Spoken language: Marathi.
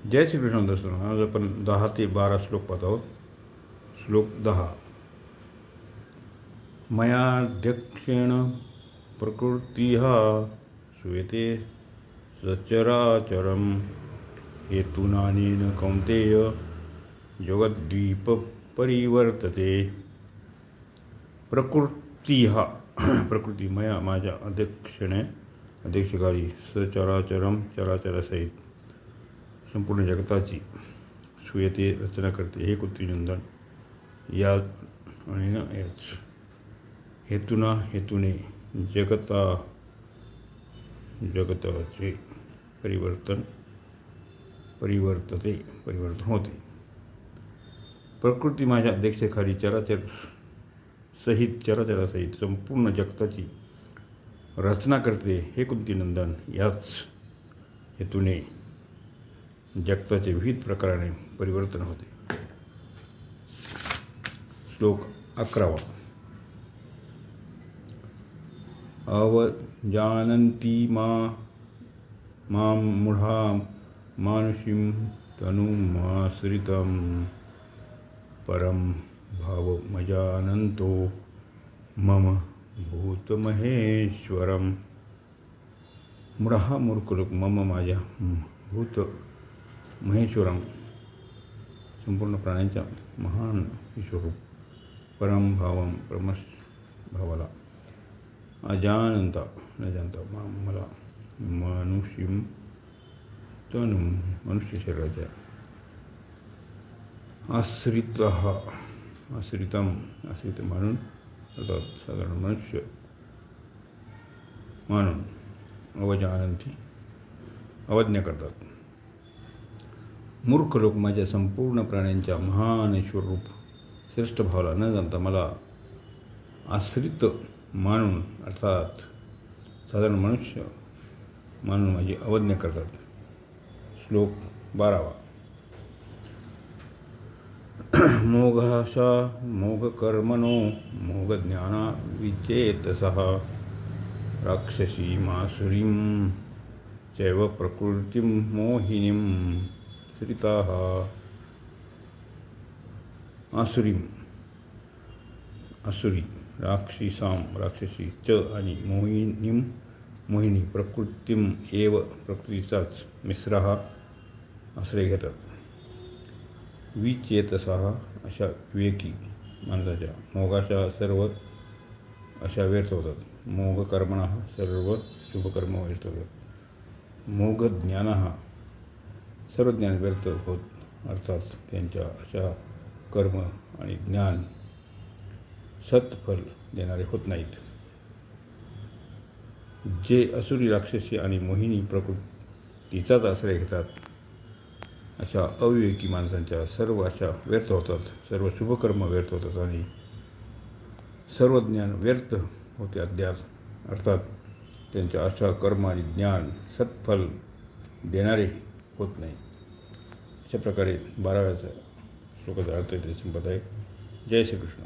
जय श्रीकृष्ण दर्शन. आज आपण 10 ते 12 श्लोक पाहत आहोत. श्लोक 10. मयाध्यक्षेण प्रकृतिः श्रूयते सचराचरं हेतुनानेन कौन्तेय जगद्दीप परिवर्तते. प्रकृती मया माझ्या अध्यक्षकाली सचराचरम चराचरासहित संपूर्ण जगताची श्रूयते रचना करते. हे कुत्रीनंदन, या आणि याच हेतूने जगताचे परिवर्तन होते. प्रकृती माझ्या अध्यक्षतेखाली चराचरासहित संपूर्ण जगताची रचना करते. हे कुंतीनंदन, याच हेतूने जगताचे विविध प्रकाराने परिवर्तन होते. श्लोक 11. अवजानन्ति मां मूढा मानुषीं तनुमाश्रितं परं भावमजानन्तो मम भूतमहेश्वरम्. मूढा मूर्ख लोक मम माझ्या भूत महेश्वरम संपूर्ण प्राण्यांच्या महान ईश्वरूप परम भावम भावाला अजानंता न जाणता मला मनुष्यम तनु मनुष्य शरीराच्या आश्रित मानून अर्थात साधारण मनुष्य मानून अवजानंती अवज्ञा करतात. मूर्ख लोक माझ्या संपूर्ण प्राण्यांच्या महान ईश्वररूप श्रेष्ठ भावाला न जाणता मला आश्रित मानून अर्थात साधारण मनुष्य मानून माझी अवज्ञा करतात. श्लोक 12. मोघकर्मणो मोघज्ञाना विचेतसः राक्षसी मासुरीं चैव प्रकृतिं मोहिनीं श्रिताः. आसुरी राक्षसी च आणि मोहिनी प्रकृतीम एव प्रकृतीचाच मिश्राः आश्रय घेतात. विचेतसाः अशा विवेकी माणसाच्या मोगाच्या सर्व अशा व्यर्थ होतात. मोघकर्मणः सर्व शुभकर्म व्यर्थ होतात. मोघज्ञानः सर्व ज्ञान व्यर्थ होत अर्थात त्यांच्या अशा कर्म आणि ज्ञान सत्फल देणारे होत नाहीत. जे असुरी राक्षसी आणि मोहिनी प्रकृतीचाच आश्रय घेतात अशा अविवेकी माणसांच्या सर्व अशा व्यर्थ होतात. सर्व शुभकर्म व्यर्थ होतात आणि सर्व ज्ञान व्यर्थ होते अर्थात त्यांच्या अशा कर्म आणि ज्ञान सत्फल देणारे होत नाही. अशा प्रकारे 12व्या श्लोकाचा अर्थ इथे संपत आहे. जय श्रीकृष्ण.